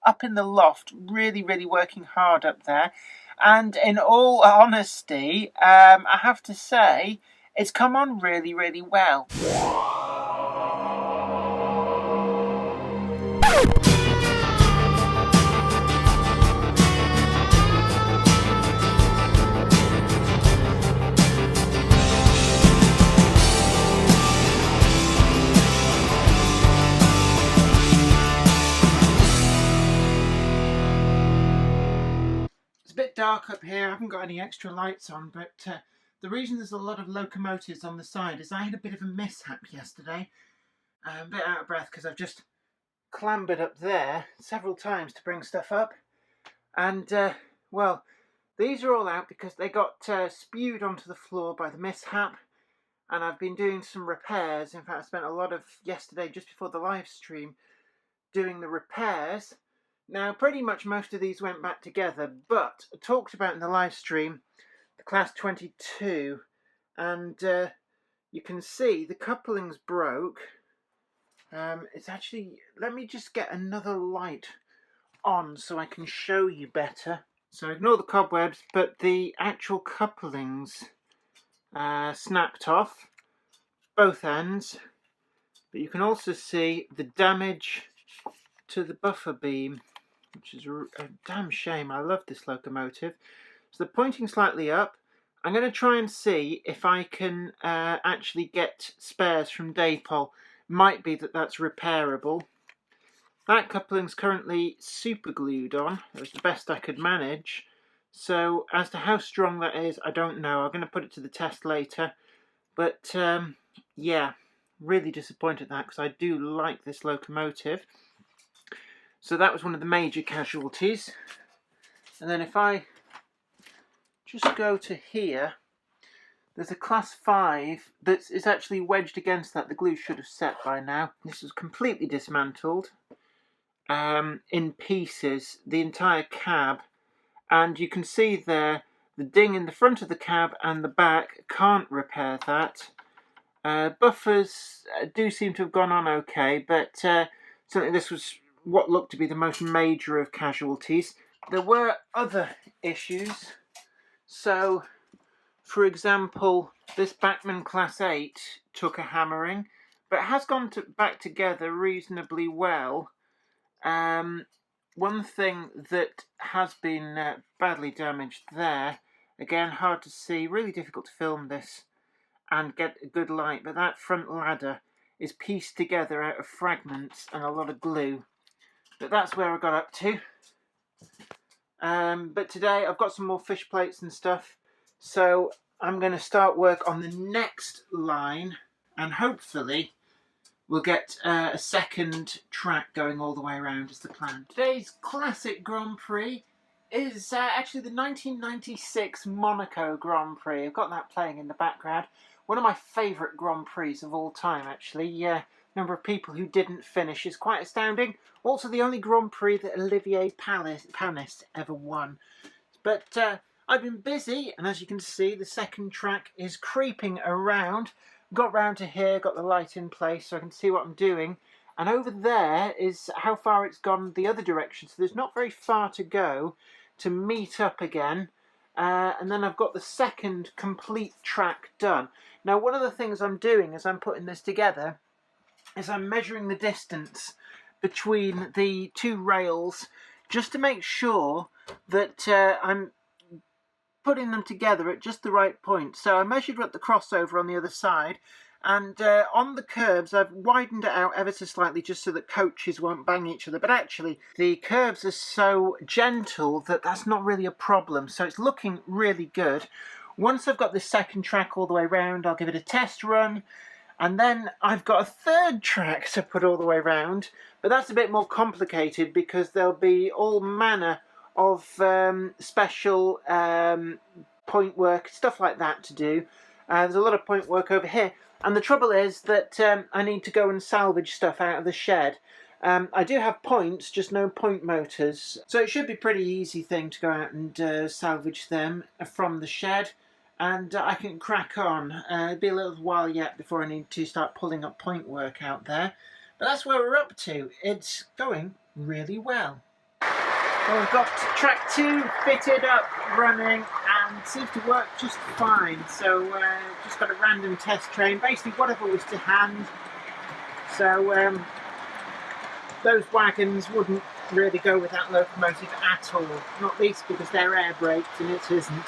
up in the loft, really working hard up there. And in all honesty, I have to say, it's come on really well. A bit dark up here. I haven't got any extra lights on, but the reason there's a lot of locomotives on the side is I had a bit of a mishap yesterday. I'm a bit out of breath because I've just clambered up there several times to bring stuff up, and well, these are all out because they got spewed onto the floor by the mishap, and I've been doing some repairs. In fact, I spent a lot of yesterday, just before the live stream, doing the repairs. Now, pretty much most of these went back together, but I talked about in the live stream the class 22, and you can see the couplings broke. It's actually, let me just get another light on so I can show you better. So ignore the cobwebs, but the actual couplings snapped off both ends, but you can also see the damage to the buffer beam, which is a damn shame. I love this locomotive. So they're pointing slightly up. I'm going to try and see if I can actually get spares from Daypol. Might be that that's repairable. That coupling's currently super glued on. It was the best I could manage. So as to how strong that is, I don't know. I'm going to put it to the test later. But yeah, really disappointed at that because I do like this locomotive. So that was one of the major casualties. And then if I just go to here, there's a class 5 that is actually wedged against that. The glue should have set by now. This is completely dismantled in pieces, the entire cab. And you can see there the ding in the front of the cab and the back. Can't repair that. Buffers do seem to have gone on okay, but certainly this was what looked to be the most major of casualties. There were other issues. So, for example, this Bachmann Class 8 took a hammering, but it has gone back together reasonably well. One thing that has been badly damaged there, again hard to see, really difficult to film this and get a good light, but that front ladder is pieced together out of fragments and a lot of glue. But that's where I got up to. But today I've got some more fish plates and stuff, so I'm going to start work on the next line, and hopefully we'll get a second track going all the way around as the plan. Today's classic Grand Prix is actually the 1996 Monaco Grand Prix. I've got that playing in the background. One of my favourite Grand Prix of all time, actually. Number of people who didn't finish is quite astounding. Also the only Grand Prix that Olivier Panis ever won. But I've been busy, and as you can see, the second track is creeping around. Got round to here, got the light in place so I can see what I'm doing. And over there is how far it's gone the other direction. So there's not very far to go to meet up again. And then I've got the second complete track done. Now, one of the things I'm doing as I'm putting this together is I'm measuring the distance between the two rails just to make sure that I'm putting them together at just the right point. So I measured at the crossover on the other side, and on the curves I've widened it out ever so slightly just so that coaches won't bang each other, but actually the curves are so gentle that that's not really a problem, so it's looking really good. Once I've got this second track all the way around, I'll give it a test run, and then I've got a third track to put all the way around, but that's a bit more complicated because there'll be all manner of special point work, stuff like that to do. There's a lot of point work over here, and the trouble is that I need to go and salvage stuff out of the shed. I do have points, just no point motors, so it should be a pretty easy thing to go out and salvage them from the shed, and I can crack on. It'll be a little while yet before I need to start pulling up point work out there, but that's where we're up to. It's going really well. Well, we've got track 2 fitted up, running, and seems to work just fine. So just got a random test train, basically whatever was to hand. So those wagons wouldn't really go with that locomotive at all, not least because they're air braked and it isn't.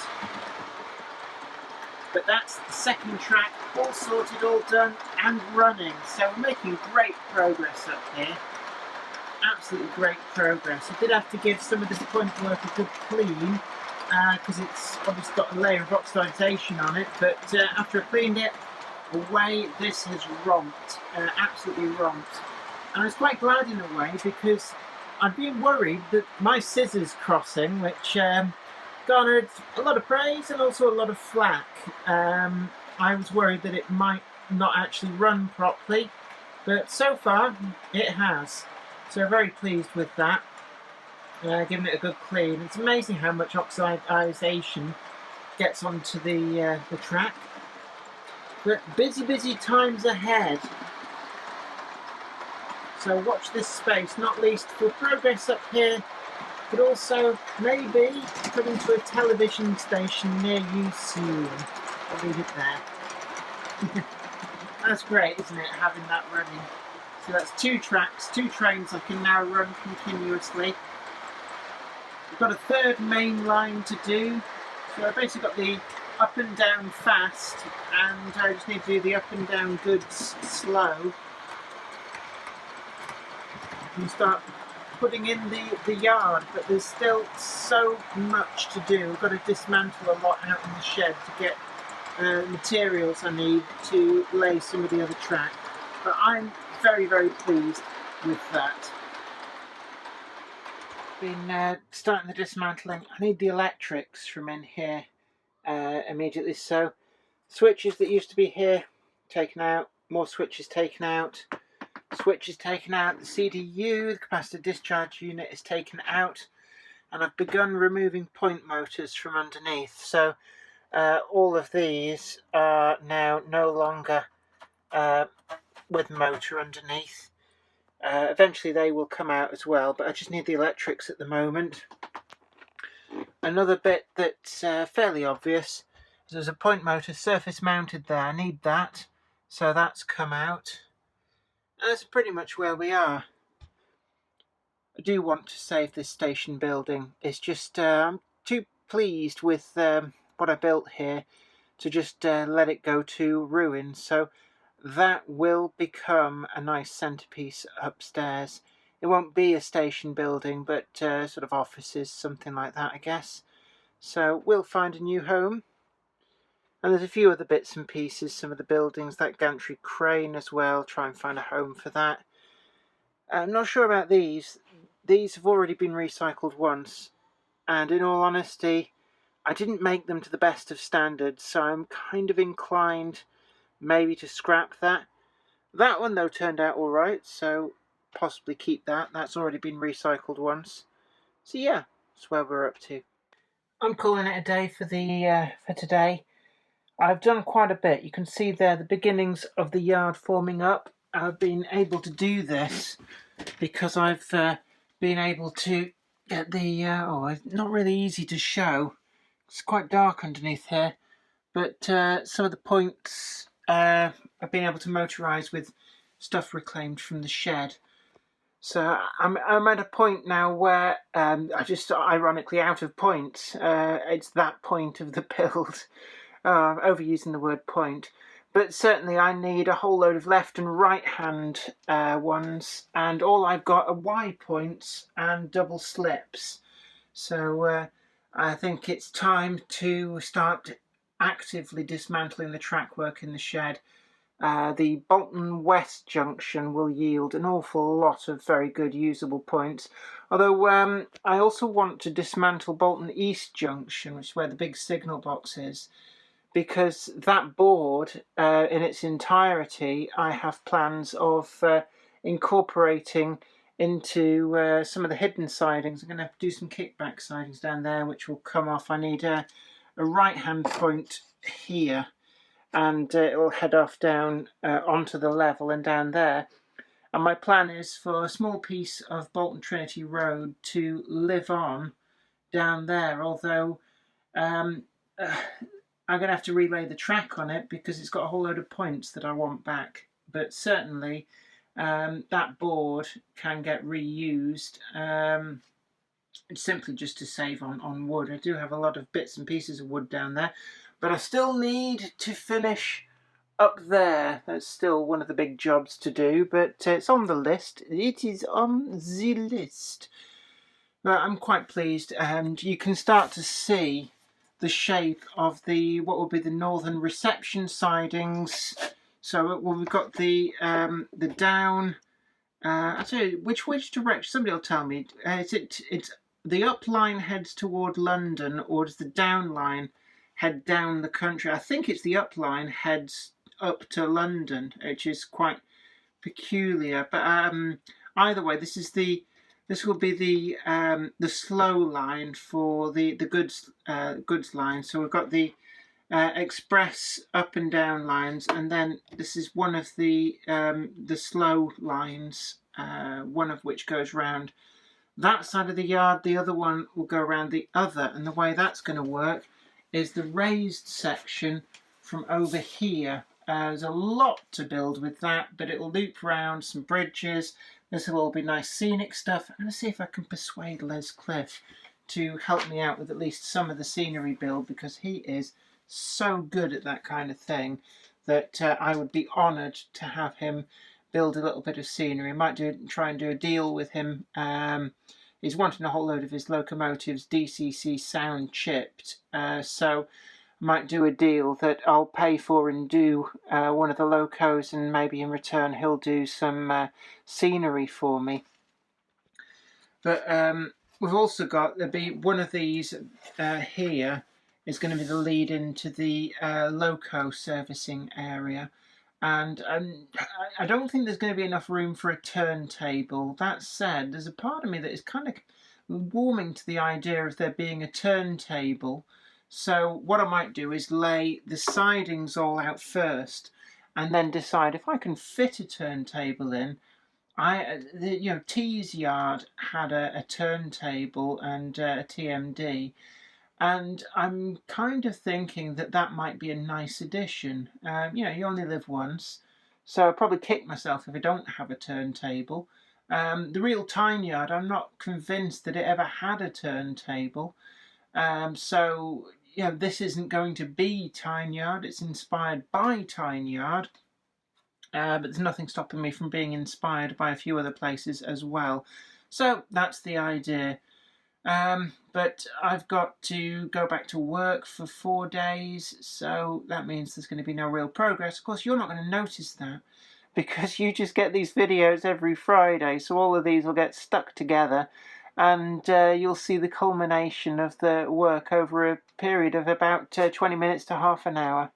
But that's the second track, all sorted, all done, and running. So we're making great progress up here. Absolutely great progress. I did have to give some of this point work a good clean because it's obviously got a layer of oxidisation on it, but after I cleaned it away, this has romped, absolutely romped. And I was quite glad in a way because I'd been worried that my scissors crossing, which garnered a lot of praise and also a lot of flack, I was worried that it might not actually run properly, but so far it has. So very pleased with that, giving it a good clean. It's amazing how much oxidisation gets onto the track. But busy times ahead. So watch this space, not least for progress up here, but also maybe coming to a television station near you soon. I'll leave it there. That's great, isn't it, having that running? So that's 2 tracks, 2 trains I can now run continuously. We've got a third main line to do. So I basically got the up and down fast, and I just need to do the up and down goods slow. And start putting in the yard, but there's still so much to do. I've got to dismantle a lot out in the shed to get materials I need to lay some of the other track. But I'm very pleased with that. Been starting the dismantling. I need the electrics from in here immediately. So switches that used to be here taken out, more switches taken out, switches taken out, the CDU, the capacitor discharge unit is taken out, and I've begun removing point motors from underneath. So all of these are now no longer with motor underneath. Eventually they will come out as well, but I just need the electrics at the moment. Another bit that's fairly obvious is there's a point motor surface mounted there. I need that, so that's come out. And that's pretty much where we are. I do want to save this station building. It's just I'm too pleased with what I built here to just let it go to ruin. So that will become a nice centerpiece upstairs. It won't be a station building, but sort of offices, something like that, I guess. So we'll find a new home. And there's a few other bits and pieces, some of the buildings, that gantry crane as well, try and find a home for that. I'm not sure about these. These have already been recycled once, and in all honesty, I didn't make them to the best of standards, so I'm kind of inclined maybe to scrap that. That one though turned out alright, so possibly keep that. That's already been recycled once. So yeah, that's where we're up to. I'm calling it a day for today. I've done quite a bit. You can see there the beginnings of the yard forming up. I've been able to do this because I've been able to get the not really easy to show. It's quite dark underneath here, but some of the points I've been able to motorise with stuff reclaimed from the shed. So I'm at a point now where I just ironically out of points. It's that point of the build. I'm overusing the word point, but certainly I need a whole load of left and right hand ones, and all I've got are Y points and double slips. So I think it's time to start actively dismantling the track work in the shed. The Bolton West junction will yield an awful lot of very good usable points, although I also want to dismantle Bolton East junction, which is where the big signal box is, because that board in its entirety I have plans of incorporating into some of the hidden sidings. I'm going to have to do some kickback sidings down there which will come off. I need a right hand point here, and it will head off down onto the level and down there. And my plan is for a small piece of Bolton Trinity Road to live on down there, although I'm going to have to relay the track on it because it's got a whole load of points that I want back. But certainly that board can get reused. It's simply just to save on wood. I do have a lot of bits and pieces of wood down there, but I still need to finish up there. That's still one of the big jobs to do, but it's on the list. It is on the list. But I'm quite pleased, and you can start to see the shape of what will be the northern reception sidings. So we've got the down. I'll tell you which direction. Somebody will tell me. It's the up line heads toward London, or does the down line head down the country? I think it's the up line heads up to London, which is quite peculiar. But either way, this will be the slow line for the goods line. So we've got the express up and down lines, and then this is one of the slow lines, one of which goes round that side of the yard, the other one will go around the other, and the way that's going to work is the raised section from over here. There's a lot to build with that, but it will loop round some bridges. This will all be nice scenic stuff. I'm going to see if I can persuade Les Cliff to help me out with at least some of the scenery build, because he is so good at that kind of thing that I would be honoured to have him build a little bit of scenery. I might try and do a deal with him. He's wanting a whole load of his locomotives DCC sound chipped, so I might do a deal that I'll pay for and do one of the locos, and maybe in return he'll do some scenery for me. But we've also got, there'll be one of these here is going to be the lead into the loco servicing area. And I don't think there's going to be enough room for a turntable. That said, there's a part of me that is kind of warming to the idea of there being a turntable. So what I might do is lay the sidings all out first, and then decide if I can fit a turntable in. T's Yard had a turntable and a TMD. And I'm kind of thinking that might be a nice addition. You only live once, so I'll probably kick myself if I don't have a turntable. The real Tiny Yard, I'm not convinced that it ever had a turntable. So this isn't going to be Tiny Yard. It's inspired by Tiny Yard. But there's nothing stopping me from being inspired by a few other places as well. So that's the idea. But I've got to go back to work for 4 days, so that means there's going to be no real progress. Of course, you're not going to notice that, because you just get these videos every Friday, so all of these will get stuck together, and you'll see the culmination of the work over a period of about 20 minutes to half an hour.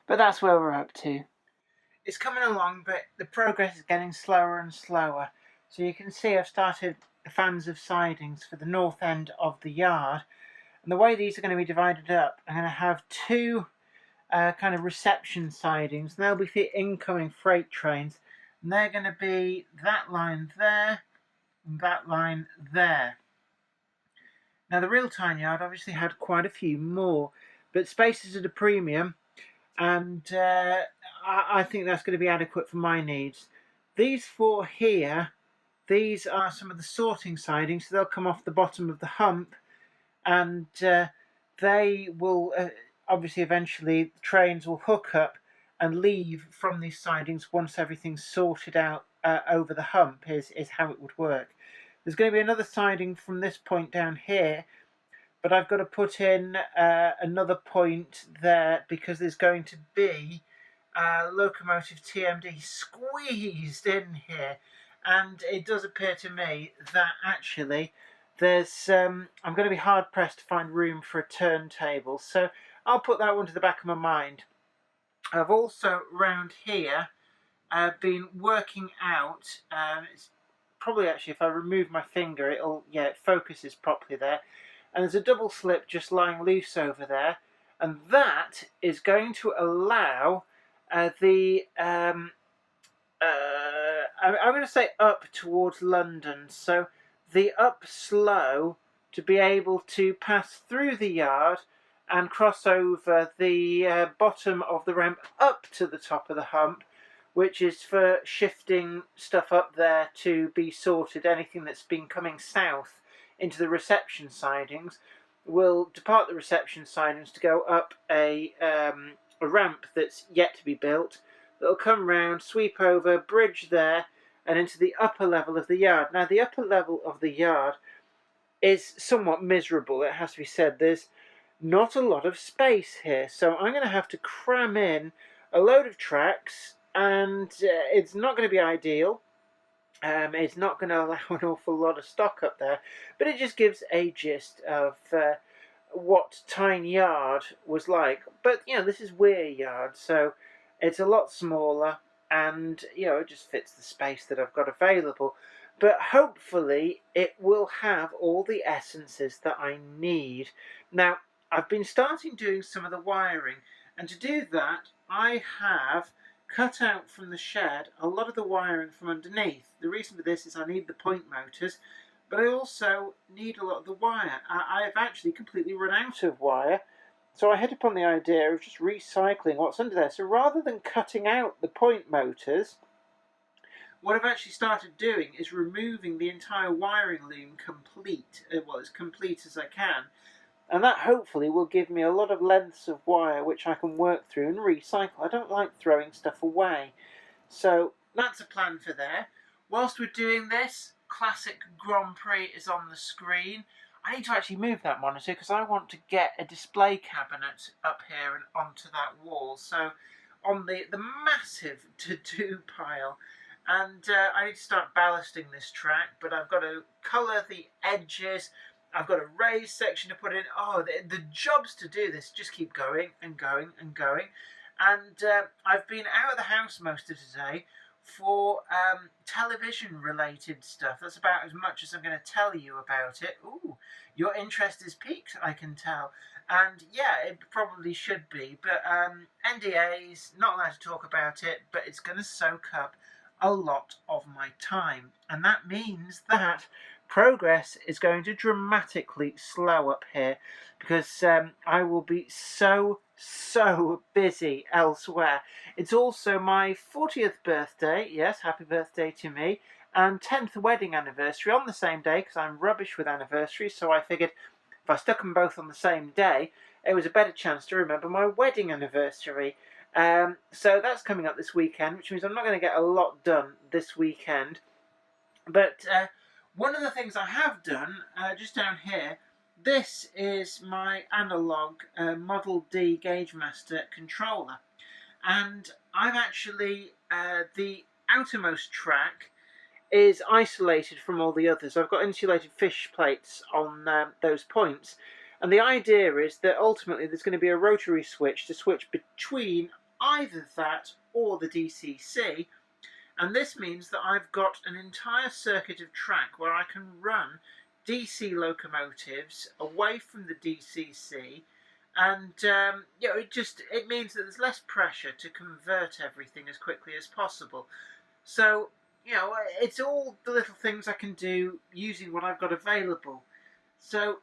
But that's where we're up to. It's coming along, but the progress is getting slower and slower. So you can see I've started fans of sidings for the north end of the yard, and the way these are going to be divided up, I'm going to have two kind of reception sidings. They'll be for incoming freight trains, and they're going to be that line there and that line there. Now the real Tiny Yard obviously had quite a few more, but space is at a premium, and I think that's going to be adequate for my needs. These four here, these are some of the sorting sidings, so they'll come off the bottom of the hump, and they will obviously eventually the trains will hook up and leave from these sidings once everything's sorted out over the hump is how it would work. There's going to be another siding from this point down here, but I've got to put in another point there because there's going to be locomotive TMD squeezed in here. And it does appear to me that actually there's I'm going to be hard pressed to find room for a turntable, so I'll put that one to the back of my mind. I've also round here been working out, it's probably actually if I remove my finger it focuses properly there, and there's a double slip just lying loose over there, and that is going to allow I'm going to say up towards London, so the up slow to be able to pass through the yard and cross over the bottom of the ramp up to the top of the hump, which is for shifting stuff up there to be sorted. Anything that's been coming south into the reception sidings will depart the reception sidings to go up a ramp that's yet to be built. That'll come round, sweep over, bridge there, and into the upper level of the yard. Now, the upper level of the yard is somewhat miserable, it has to be said. There's not a lot of space here, so I'm going to have to cram in a load of tracks, and it's not going to be ideal. It's not going to allow an awful lot of stock up there, but it just gives a gist of what Tyne Yard was like. But, you know, this is Weir Yard, so it's a lot smaller, and, you know, it just fits the space that I've got available. But hopefully it will have all the essences that I need. Now, I've been starting doing some of the wiring, and to do that, I have cut out from the shed a lot of the wiring from underneath. The reason for this is I need the point motors, but I also need a lot of the wire. I've actually completely run out of wire, so I hit upon the idea of just recycling what's under there. So rather than cutting out the point motors, what I've actually started doing is removing the entire wiring loom complete, well, as complete as I can, and that hopefully will give me a lot of lengths of wire which I can work through and recycle. I don't like throwing stuff away. So that's a plan for there. Whilst we're doing this, classic Grand Prix is on the screen. I need to actually move that monitor because I want to get a display cabinet up here and onto that wall. So on the massive to-do pile. And I need to start ballasting this track, but I've got to colour the edges. I've got a raised section to put in. Oh, the jobs to do this just keep going and going and going. And I've been out of the house most of today for television related stuff. That's about as much as I'm going to tell you about it. Ooh, your interest is piqued, I can tell. And yeah, it probably should be, but NDAs, not allowed to talk about it, but it's going to soak up a lot of my time. And that means that progress is going to dramatically slow up here because I will be so busy elsewhere. It's also my 40th birthday, yes, happy birthday to me, and 10th wedding anniversary on the same day because I'm rubbish with anniversaries, so I figured if I stuck them both on the same day, it was a better chance to remember my wedding anniversary. So that's coming up this weekend, which means I'm not going to get a lot done this weekend. But one of the things I have done, just down here, this is my analog Model D Gagemaster controller. And I've actually, the outermost track is isolated from all the others. I've got insulated fish plates on those points. And the idea is that ultimately there's going to be a rotary switch to switch between either that or the DCC. And this means that I've got an entire circuit of track where I can run DC locomotives away from the DCC, and you know, it means that there's less pressure to convert everything as quickly as possible. So, you know, it's all the little things I can do using what I've got available. So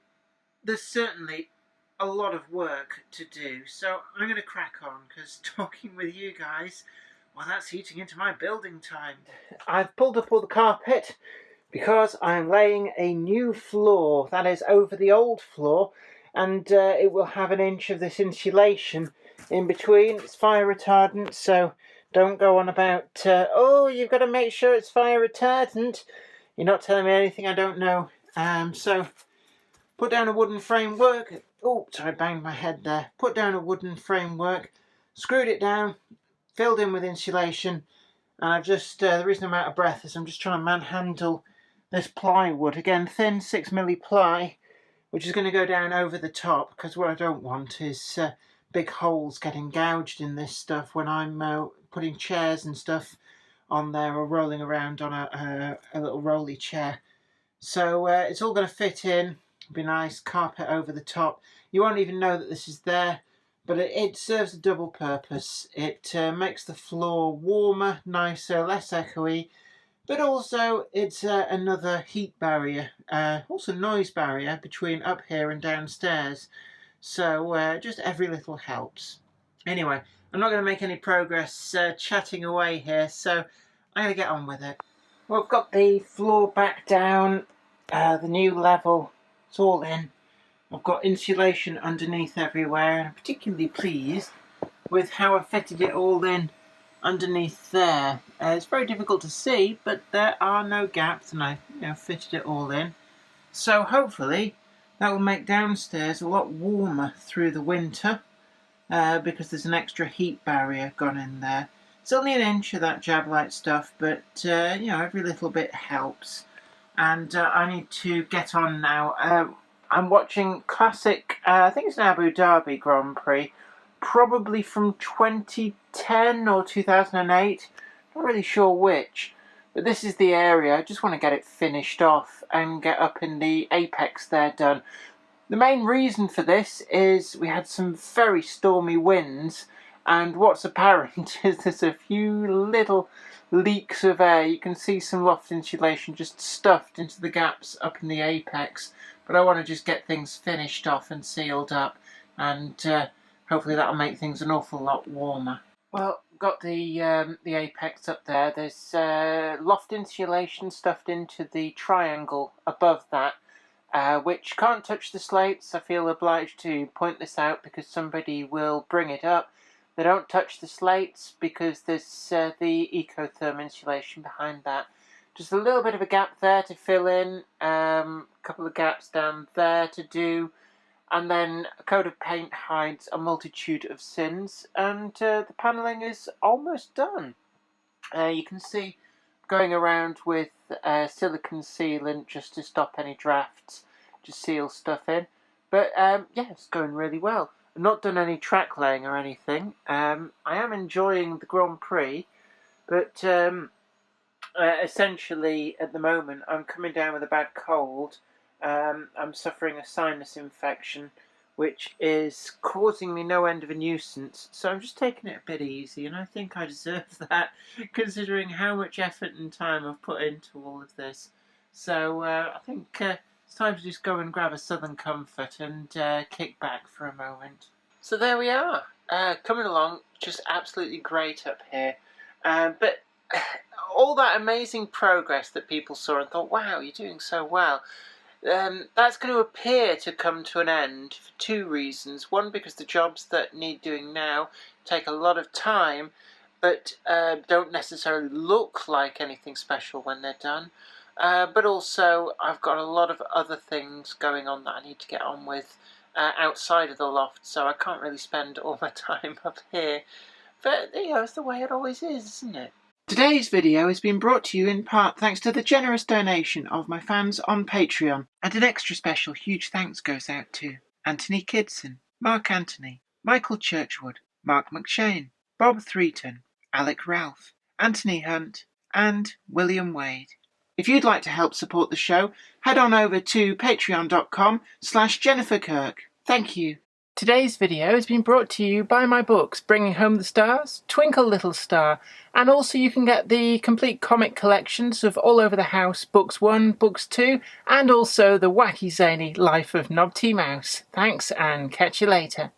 there's certainly a lot of work to do. So I'm going to crack on because talking with you guys, well, that's eating into my building time. I've pulled up all the carpet because I'm laying a new floor, that is over the old floor, and it will have an inch of this insulation in between. It's fire retardant, so don't go on about, oh, you've got to make sure it's fire retardant. You're not telling me anything I don't know. So put down a wooden framework. Oh, sorry, I banged my head there. Put down a wooden framework, screwed it down, filled in with insulation, and I've just, the reason I'm out of breath is I'm just trying to manhandle this plywood. Again, thin 6mm ply, which is going to go down over the top, because what I don't want is big holes getting gouged in this stuff when I'm putting chairs and stuff on there or rolling around on a little rolly chair. So it's all going to fit in. Be nice, carpet over the top. You won't even know that this is there, but it serves a double purpose. It makes the floor warmer, nicer, less echoey, But also it's another heat barrier, also noise barrier between up here and downstairs. So just every little helps. Anyway, I'm not going to make any progress chatting away here, so I'm going to get on with it. Well, I've got the floor back down, the new level, it's all in. I've got insulation underneath everywhere, and I'm particularly pleased with how I fitted it all in underneath there. It's very difficult to see, but there are no gaps, and I fitted it all in. So hopefully that will make downstairs a lot warmer through the winter, because there's an extra heat barrier gone in there. It's only an inch of that Jablite stuff, but every little bit helps. And I need to get on now. I'm watching classic, I think it's an Abu Dhabi Grand Prix, probably from 2010 or 2008, not really sure which, but this is the area. I just want to get it finished off and get up in the apex there done. The main reason for this is we had some very stormy winds, and what's apparent is there's a few little leaks of air. You can see some loft insulation just stuffed into the gaps up in the apex, but I want to just get things finished off and sealed up, and hopefully that'll make things an awful lot warmer. Well, got the apex up there. There's loft insulation stuffed into the triangle above that, which can't touch the slates. I feel obliged to point this out because somebody will bring it up. They don't touch the slates because there's the Ecotherm insulation behind that. Just a little bit of a gap there to fill in, a couple of gaps down there to do, and then a coat of paint hides a multitude of sins, and the panelling is almost done. You can see going around with silicone sealant just to stop any drafts, just seal stuff in. But yeah, it's going really well. I've not done any track laying or anything. I am enjoying the Grand Prix, but essentially at the moment I'm coming down with a bad cold. I'm suffering a sinus infection, which is causing me no end of a nuisance, so I'm just taking it a bit easy, and I think I deserve that, considering how much effort and time I've put into all of this. So I think it's time to just go and grab a Southern Comfort and kick back for a moment. So there we are, coming along just absolutely great up here, but all that amazing progress that people saw and thought, wow, you're doing so well, that's going to appear to come to an end for two reasons. One, because the jobs that need doing now take a lot of time, but don't necessarily look like anything special when they're done. But also, I've got a lot of other things going on that I need to get on with outside of the loft, so I can't really spend all my time up here. But, it's the way it always is, isn't it? Today's video has been brought to you in part thanks to the generous donation of my fans on Patreon, and an extra special huge thanks goes out to Anthony Kidson, Mark Anthony, Michael Churchwood, Mark McShane, Bob Threeton, Alec Ralph, Anthony Hunt, and William Wade. If you'd like to help support the show, head on over to patreon.com/Jennifer Kirk. Thank you. Today's video has been brought to you by my books, Bringing Home the Stars, Twinkle Little Star, and also you can get the complete comic collections of All Over the House, Books 1, Books 2, and also the wacky zany Life of Knobty Mouse. Thanks, and catch you later.